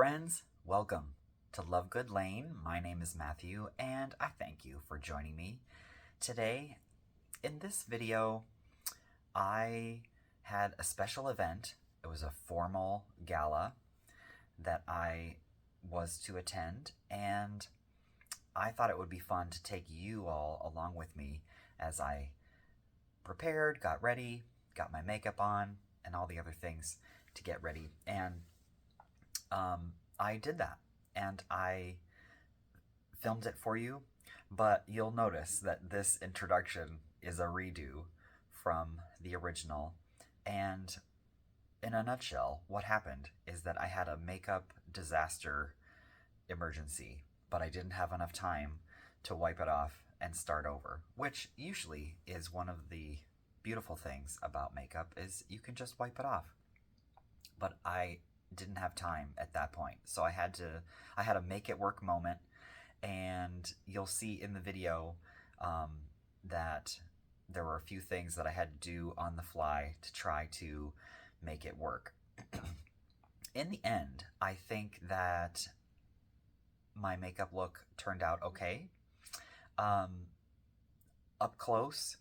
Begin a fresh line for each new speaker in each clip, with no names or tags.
friends, welcome to Love Good Lane. My name is Matthew, and I thank you for joining me. Today, in this video, I had a special event. It was a formal gala that I was to attend, and I thought it would be fun to take you all along with me as I prepared, got ready, got my makeup on, and all the other things to get ready. And I did that, and I filmed it for you, but you'll notice that this introduction is a redo from the original. And in a nutshell, what happened is that I had a makeup disaster emergency, but I didn't have enough time to wipe it off and start over, which usually is one of the beautiful things about makeup, is you can just wipe it off. But I didn't have time at that point, so I had a make it work moment, and you'll see in the video that there were a few things that I had to do on the fly to try to make it work. In the end, I think that my makeup look turned out okay. Up close,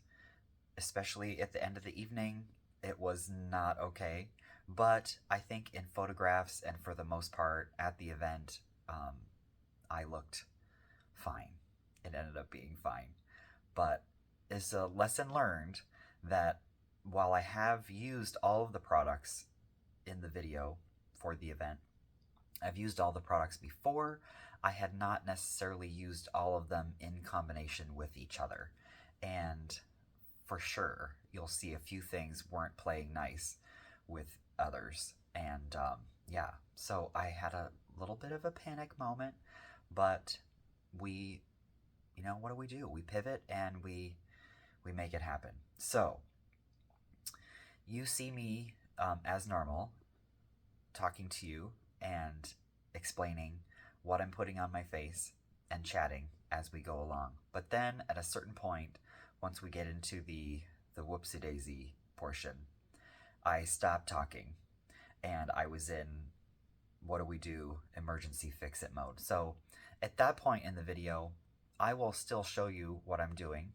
especially at the end of the evening, it was not okay. But I think in photographs and for the most part at the event, I looked fine. It ended up being fine. But it's a lesson learned that while I have used all of the products in the video for the event, I've used all the products before, I had not necessarily used all of them in combination with each other. And for sure, you'll see a few things weren't playing nice with others. And yeah, so I had a little bit of a panic moment, but we, what do? We pivot and we make it happen. So you see me as normal, talking to you and explaining what I'm putting on my face and chatting as we go along. But then at a certain point, once we get into the whoopsie-daisy portion, I stopped talking and I was in what do we do emergency fix-it mode. So at that point in the video, I will still show you what I'm doing,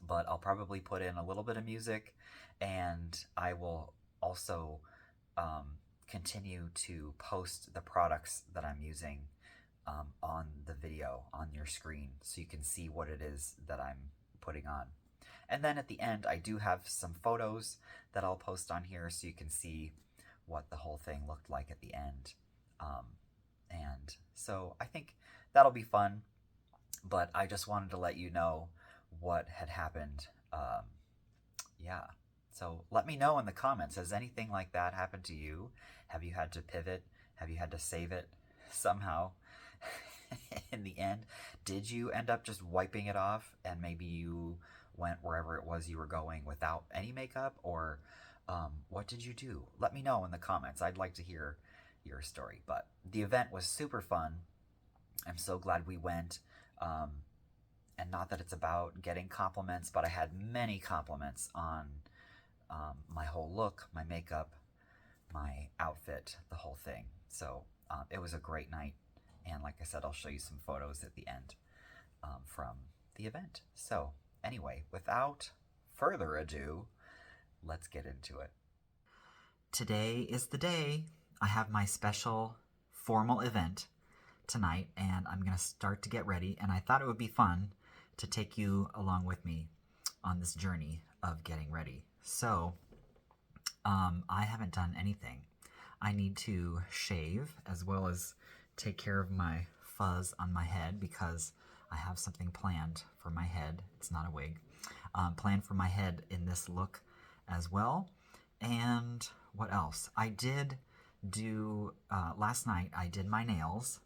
but I'll probably put in a little bit of music, and I will also continue to post the products that I'm using on the video on your screen so you can see what it is that I'm putting on. And then at the end, I do have some photos that I'll post on here so you can see what the whole thing looked like at the end. And so I think that'll be fun, but I just wanted to let you know what had happened. Yeah, so let me know in the comments, has anything like that happened to you? Have you had to pivot? Have you had to save it somehow? In the end, did you end up just wiping it off and maybe you went wherever it was you were going without any makeup, or what did you do? Let me know in the comments. I'd like to hear your story. But the event was super fun. I'm so glad we went. And not that it's about getting compliments, but I had many compliments on my whole look, my makeup, my outfit, the whole thing. So it was a great night. And like I said, I'll show you some photos at the end from the event. So anyway, without further ado, let's get into it. Today is the day. I have my special formal event tonight, and I'm going to start to get ready. And I thought it would be fun to take you along with me on this journey of getting ready. So I haven't done anything. I need to shave as well as take care of my fuzz on my head because I have something planned for my head. It's not a wig. Planned for my head in this look as well. And what else? I did do, last night I did my nails.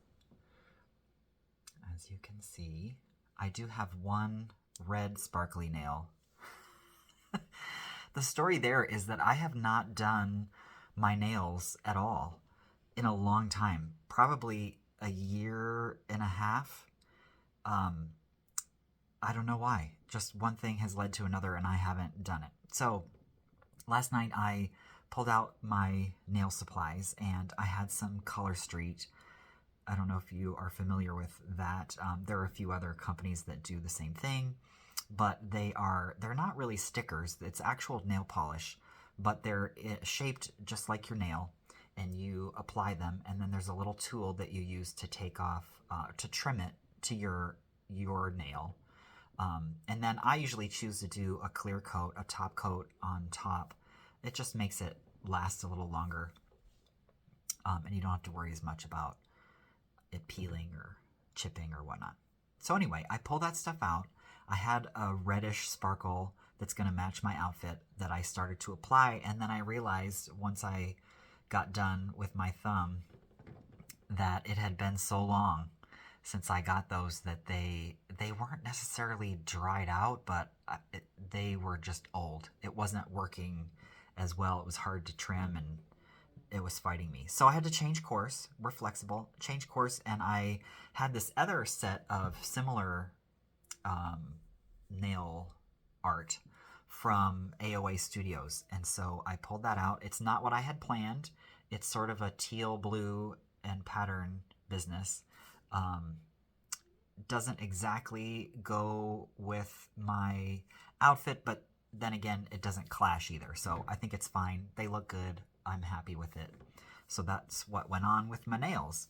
As you can see, I do have one red sparkly nail. The story there is that I have not done my nails at all in a long time, probably a year and a half. I don't know why. Just one thing has led to another and I haven't done it. So last night I pulled out my nail supplies, and I had some Color Street. I don't know if you are familiar with that. There are a few other companies that do the same thing, but they're not really stickers. It's actual nail polish, but they're shaped just like your nail, and you apply them, and then there's a little tool that you use to take off, to trim it to your nail. And then I usually choose to do a clear coat, a top coat on top. It just makes it last a little longer, and you don't have to worry as much about it peeling or chipping or whatnot. So anyway, I pull that stuff out. I had a reddish sparkle that's going to match my outfit that I started to apply, and then I realized once I got done with my thumb that it had been so long since I got those that they weren't necessarily dried out, but they were just old. It wasn't working as well. It was hard to trim, and it was fighting me. So I had to change course. We're flexible. Change course, and I had this other set of similar nail art from AOA Studios, and so I pulled that out. It's not what I had planned. It's sort of a teal, blue, and pattern business. Doesn't exactly go with my outfit, but then again, it doesn't clash either. So I think it's fine. They look good. I'm happy with it. So that's what went on with my nails.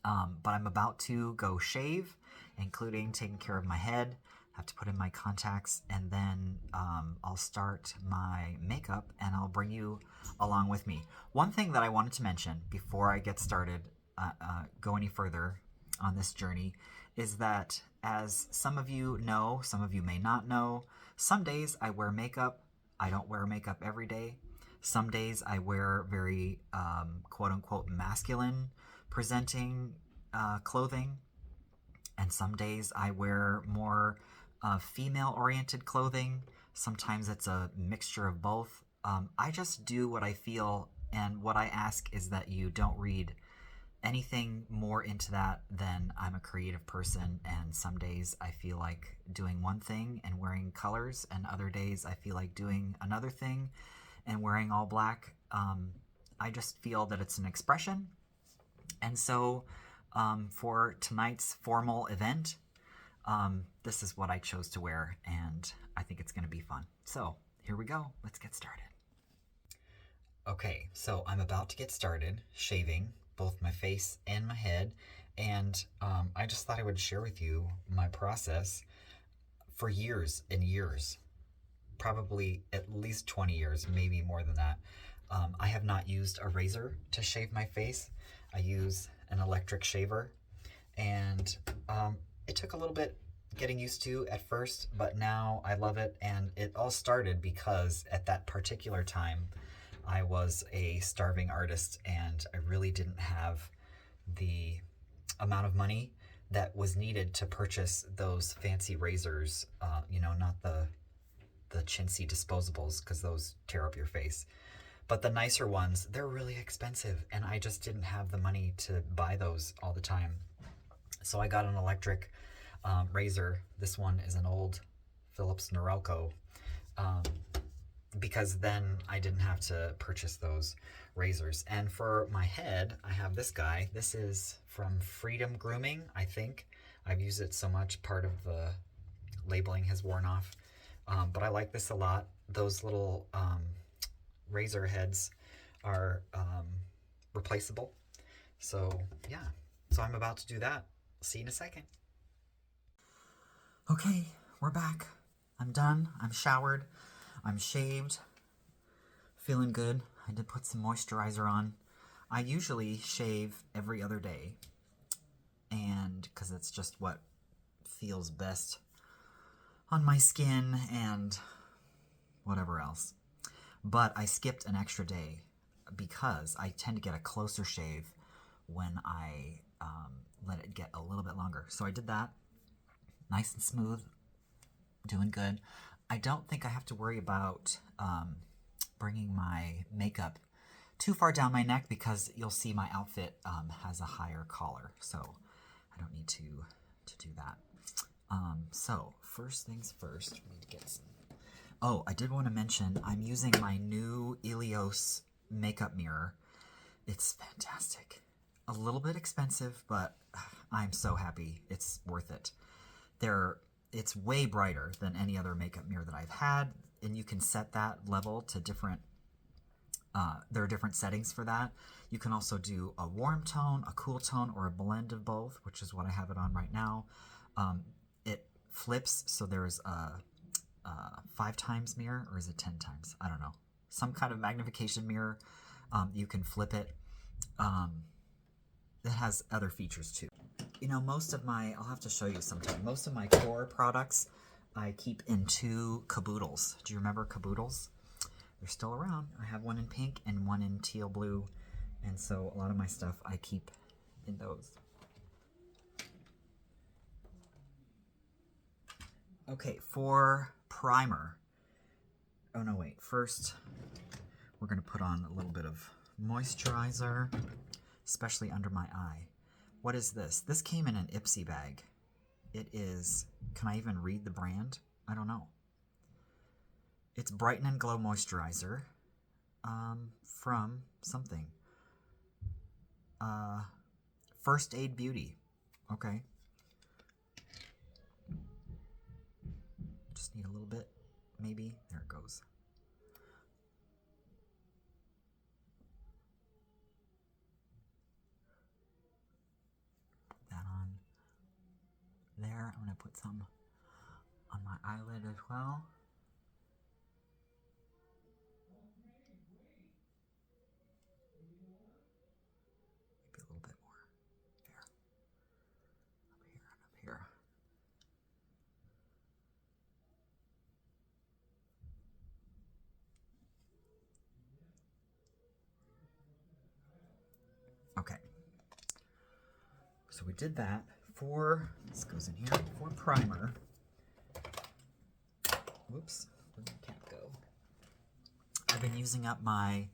But I'm about to go shave, including taking care of my head. Have to put in my contacts, and then I'll start my makeup, and I'll bring you along with me. One thing that I wanted to mention before I get started, go any further on this journey, is that, as some of you know, some of you may not know, some days I wear makeup. I don't wear makeup every day. Some days I wear very quote-unquote masculine presenting clothing, and some days I wear more female-oriented clothing. Sometimes it's a mixture of both. I just do what I feel, and what I ask is that you don't read anything more into that than I'm a creative person, and some days I feel like doing one thing and wearing colors, and other days I feel like doing another thing and wearing all black. I just feel that it's an expression. And so for tonight's formal event, this is what I chose to wear, and I think it's going to be fun. So here we go. Let's get started. Okay, so I'm about to get started shaving both my face and my head, and I just thought I would share with you my process. For years and years, probably at least 20 years, maybe more than that, I have not used a razor to shave my face. I use an electric shaver, and it took a little bit getting used to at first, but now I love it. And it all started because at that particular time I was a starving artist, and I really didn't have the amount of money that was needed to purchase those fancy razors, not the chintzy disposables, because those tear up your face. But the nicer ones, they're really expensive, and I just didn't have the money to buy those all the time. So I got an electric razor. This one is an old Philips Norelco, because then I didn't have to purchase those razors. And for my head, I have this guy. This is from Freedom Grooming, I think. I've used it so much, part of the labeling has worn off. But I like this a lot. Those little razor heads are replaceable. So yeah, so I'm about to do that. See you in a second. Okay, we're back. I'm done. I'm showered. I'm shaved. Feeling good. I did put some moisturizer on. I usually shave every other day, and because it's just what feels best on my skin and whatever else. But I skipped an extra day because I tend to get a closer shave when I let it get a little bit longer. So I did that. Nice and smooth. Doing good. I don't think I have to worry about bringing my makeup too far down my neck, because you'll see my outfit has a higher collar. So I don't need to do that. So first things first, we need to get some. Oh, I did want to mention I'm using my new Elios makeup mirror. It's fantastic. A little bit expensive, but I'm so happy. It's worth it. It's way brighter than any other makeup mirror that I've had, and you can set that level to different, there are different settings for that. You can also do a warm tone, a cool tone, or a blend of both, which is what I have it on right now. It flips, so there's a 5 times mirror, or is it 10 times? I don't know. Some kind of magnification mirror. You can flip it. It has other features too. You know, I'll have to show you sometime, most of my core products I keep in 2 caboodles. Do you remember caboodles? They're still around. I have one in pink and one in teal blue, and so a lot of my stuff I keep in those. Okay, for primer. Oh no, wait. First, we're going to put on a little bit of moisturizer, especially under my eye. What is this? This came in an Ipsy bag. It is, can I even read the brand? I don't know. It's Brighten and Glow Moisturizer from something. First Aid Beauty. Okay. Just need a little bit, maybe. There it goes. Put that on there. I'm going to put some on my eyelid as well. Maybe a little bit more. There. Up here and up here. Okay. So we did that. This goes in here, for primer. Whoops, where'd my cap go? I've been using up my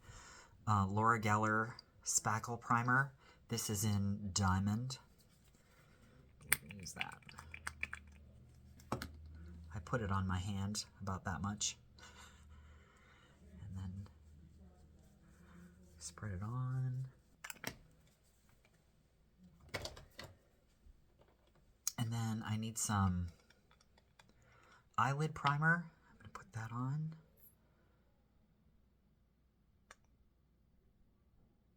Laura Geller Spackle Primer. This is in Diamond. We can use that. I put it on my hand, about that much. And then spread it on. And then I need some eyelid primer. I'm going to put that on.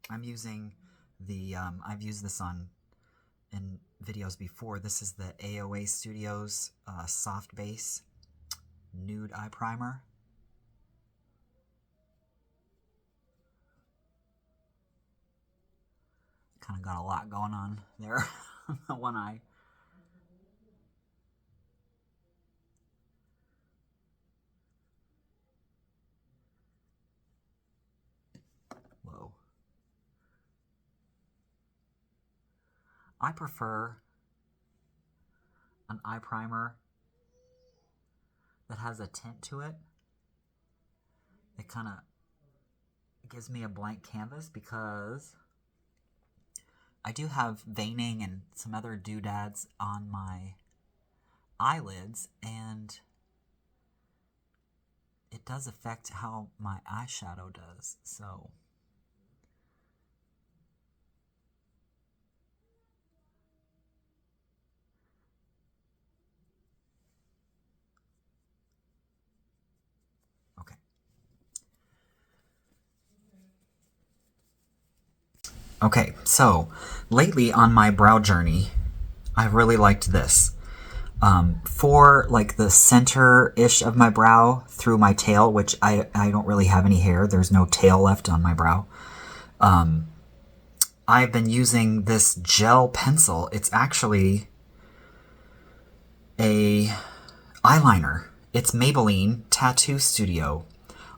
I'm using the, I've used this in videos before. This is the AOA Studios Soft Base Nude Eye Primer. Kind of got a lot going on there on the one eye. Whoa. I prefer an eye primer that has a tint to it. It kind of gives me a blank canvas because I do have veining and some other doodads on my eyelids, and it does affect how my eyeshadow does, so okay. Okay, so lately on my brow journey, I really liked this. For like the center-ish of my brow through my tail, which I don't really have any hair. There's no tail left on my brow. I've been using this gel pencil. It's actually a eyeliner. It's Maybelline Tattoo Studio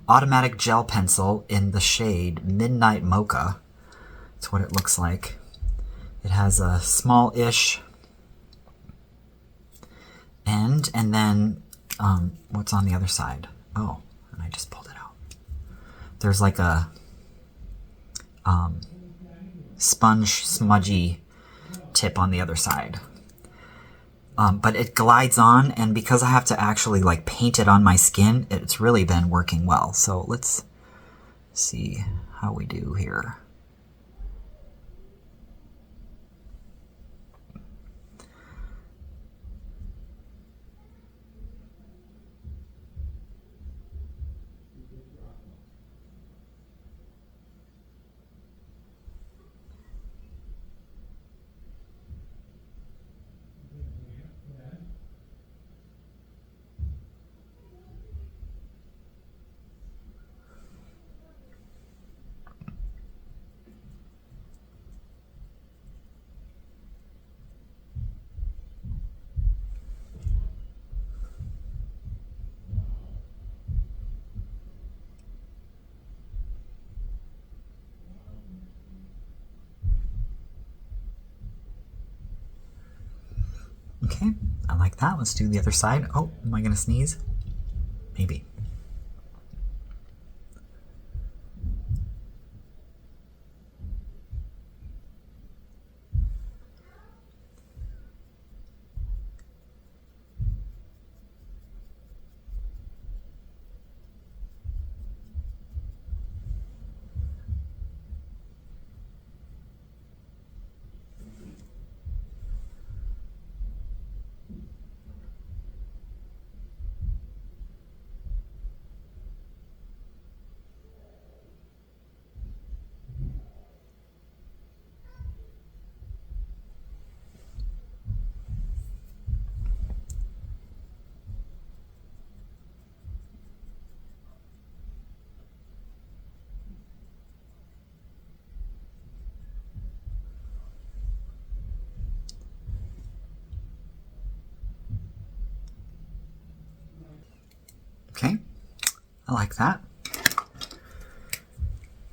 Automatic Gel Pencil in the shade Midnight Mocha. That's what it looks like. It has a small-ish end, and then what's on the other side? Oh, and I just pulled it out. There's like a sponge smudgy tip on the other side.
But it glides on, and because I have to actually like paint it on my skin, it's really been working well. So let's see how we do here. Okay, I like that. Let's do the other side. Oh, am I gonna sneeze? Maybe. Okay, I like that.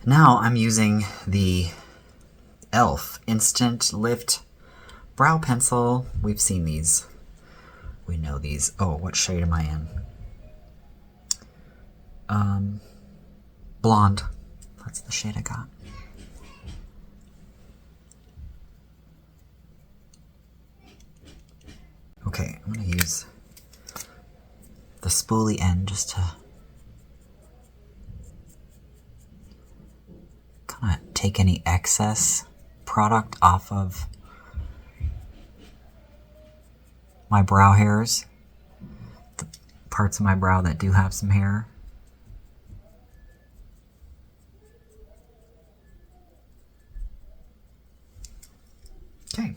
Now I'm using the e.l.f. Instant Lift Brow Pencil. We've seen these. We know these. Oh, what shade am I in? Blonde. That's the shade I got. Okay, I'm gonna use the spoolie end just to kind of take any excess product off of my brow hairs, the parts of my brow that do have some hair. Okay.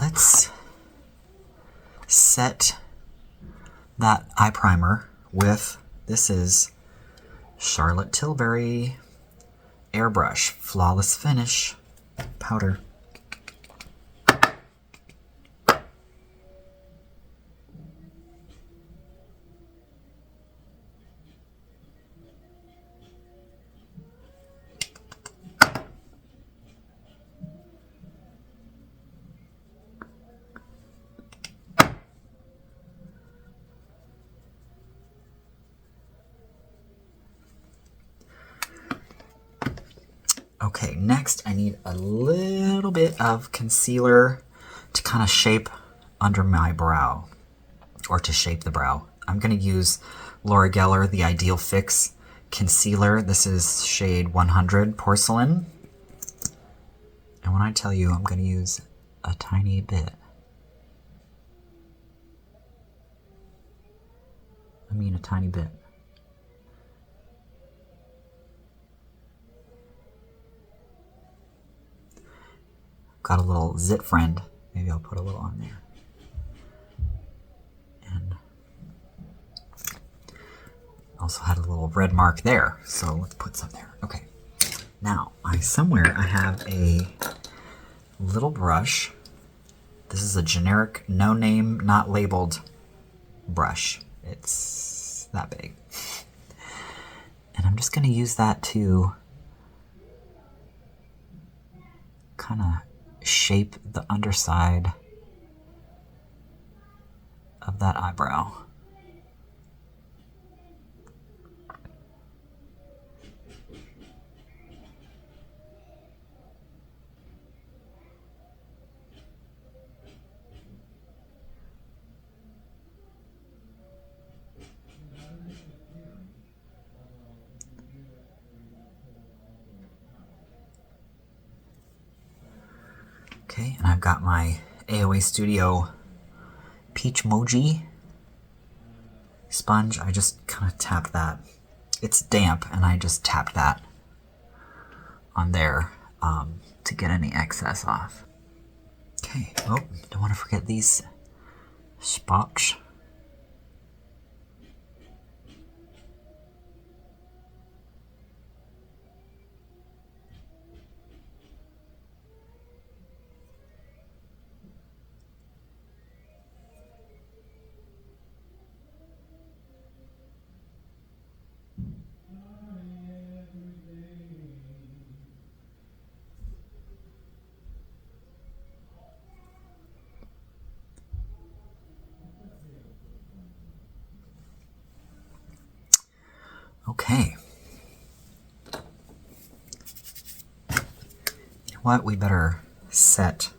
Let's set that eye primer with, this is Charlotte Tilbury Airbrush Flawless Finish powder. Okay, next I need a little bit of concealer to kind of shape under my brow, or to shape the brow. I'm going to use Laura Geller, the Ideal Fix Concealer. This is shade 100 Porcelain. And when I tell you I'm going to use a tiny bit, I mean a tiny bit. Got a little zit friend. Maybe I'll put a little on there. And also had a little red mark there, so let's put some there. Okay. Now, I have a little brush. This is a generic, no name, not labeled brush. It's that big. And I'm just going to use that to kind of shape the underside of that eyebrow. Okay, and I've got my AOA Studio Peach Moji sponge. I just kind of tap that. It's damp, and I just tapped that on there to get any excess off. Okay, oh, don't want to forget these spots. Okay. You know what? We better set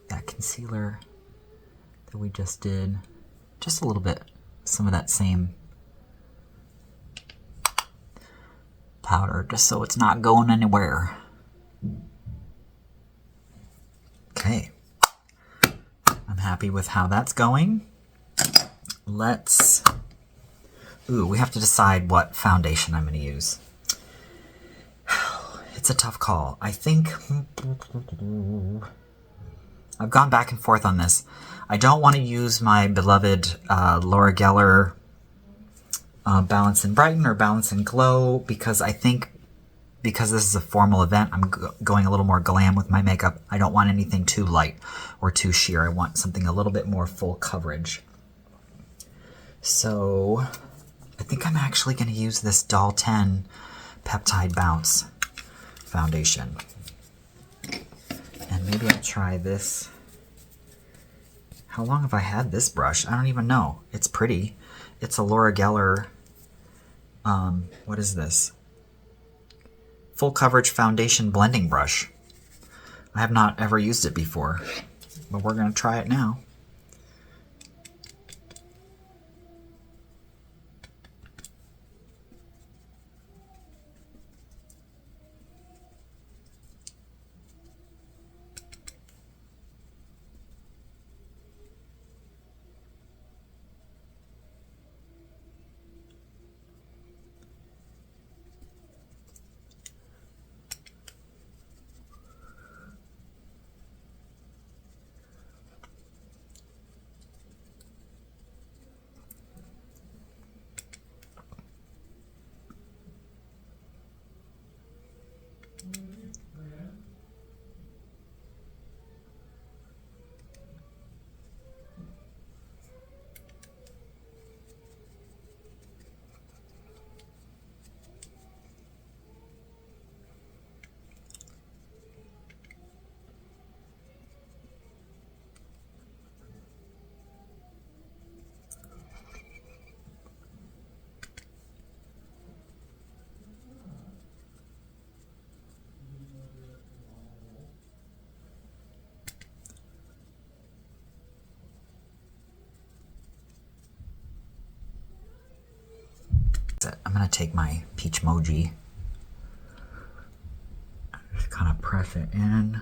that concealer that we just did just a little bit. Some of that same powder, just so it's not going anywhere. Okay. I'm happy with how that's going. Let's... Ooh, we have to decide what foundation I'm going to use. It's a tough call. I think... I've gone back and forth on this. I don't want to use my beloved Laura Geller Balance and Brighten or Balance and Glow because I think because this is a formal event, I'm going a little more glam with my makeup. I don't want anything too light or too sheer. I want something a little bit more full coverage. So I think I'm actually going to use this Doll 10 Peptide Bounce foundation. And maybe I'll try this. How long have I had this brush? I don't even know. It's pretty. It's a Laura Geller, what is this? Full Coverage Foundation Blending Brush. I have not ever used it before, but we're going to try it now. I'm going to take my Peach Moji, just kind of press it in.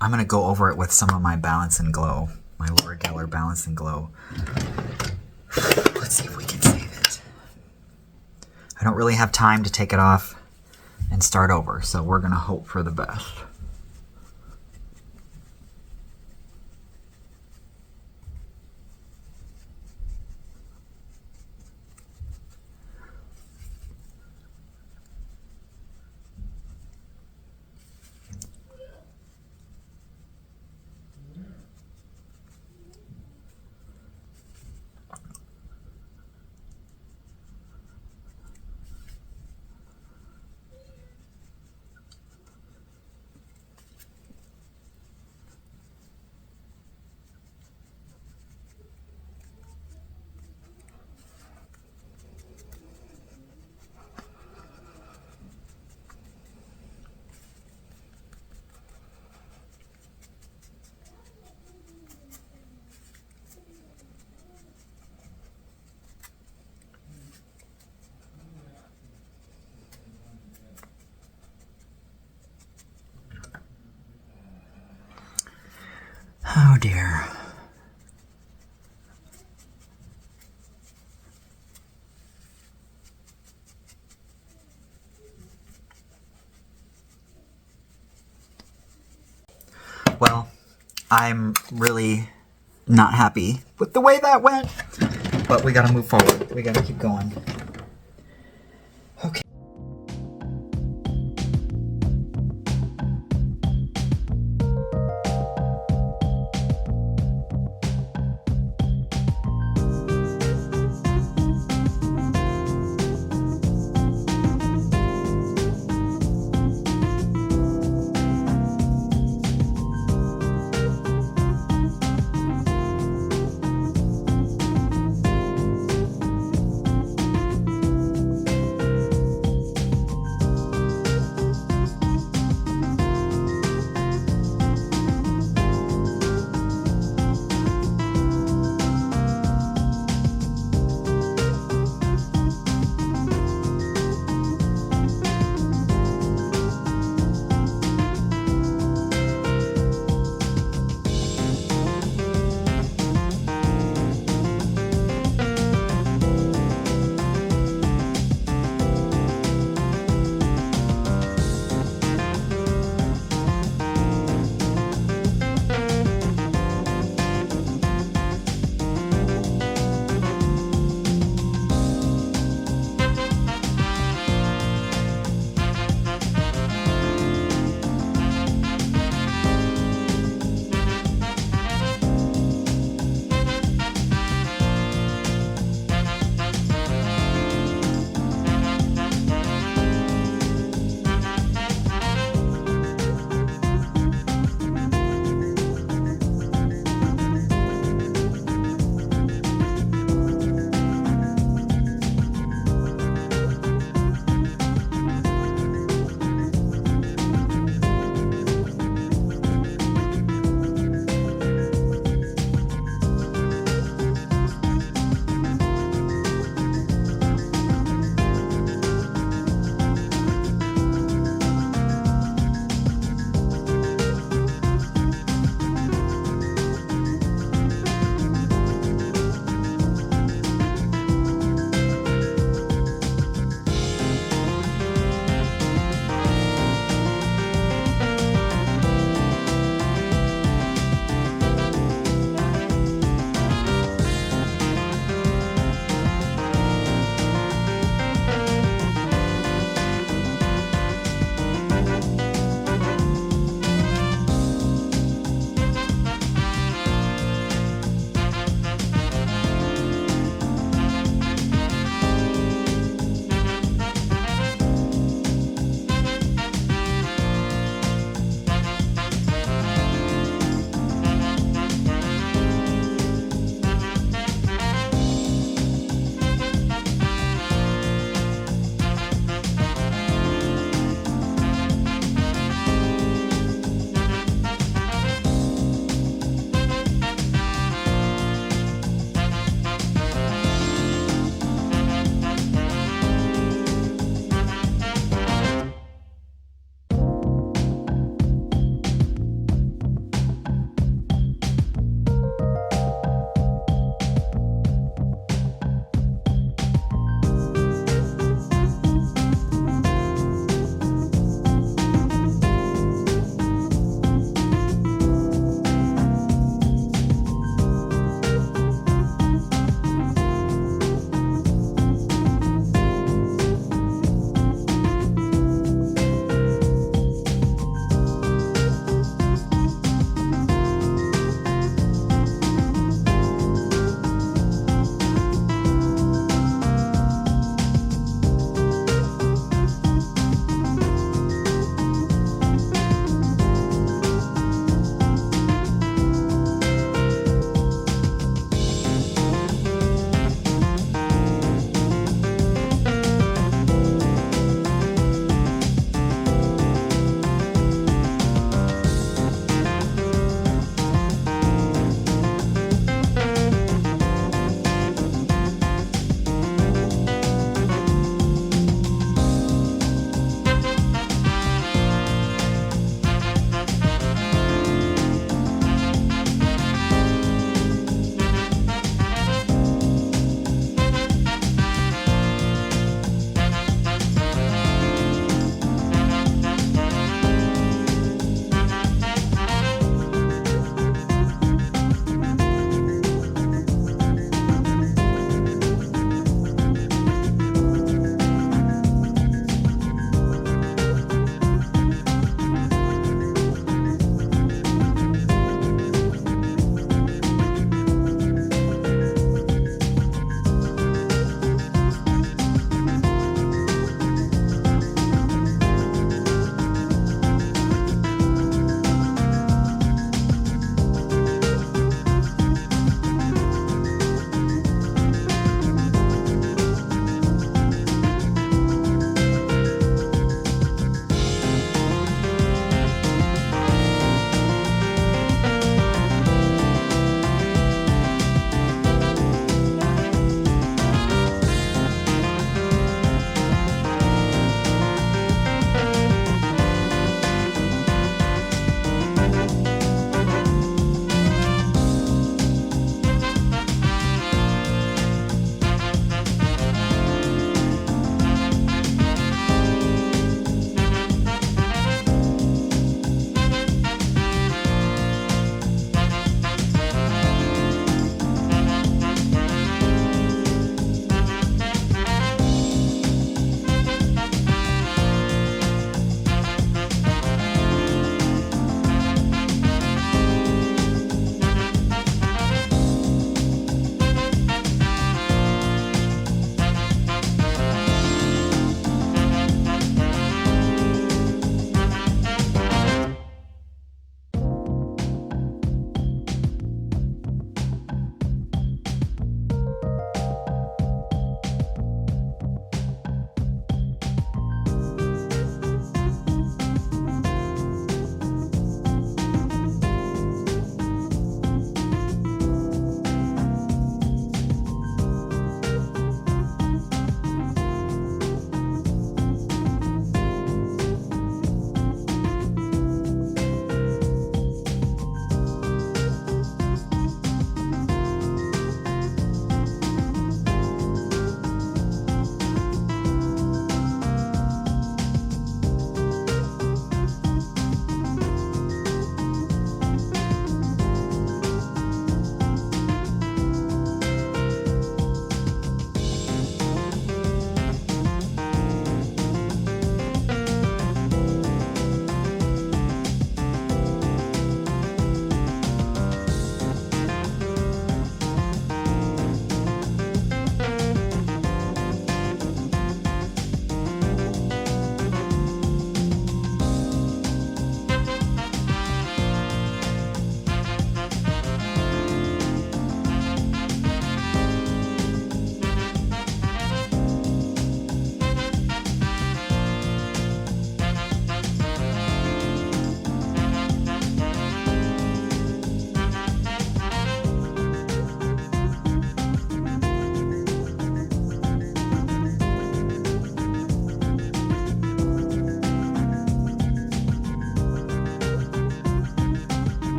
I'm going to go over it with some of my Balance and Glow, my Laura Geller Balance and Glow. Let's see if we can save it. I don't really have time to take it off and start over, so we're going to hope for the best. Oh dear. Well, I'm really not happy with the way that went, but we gotta move forward. We gotta keep going.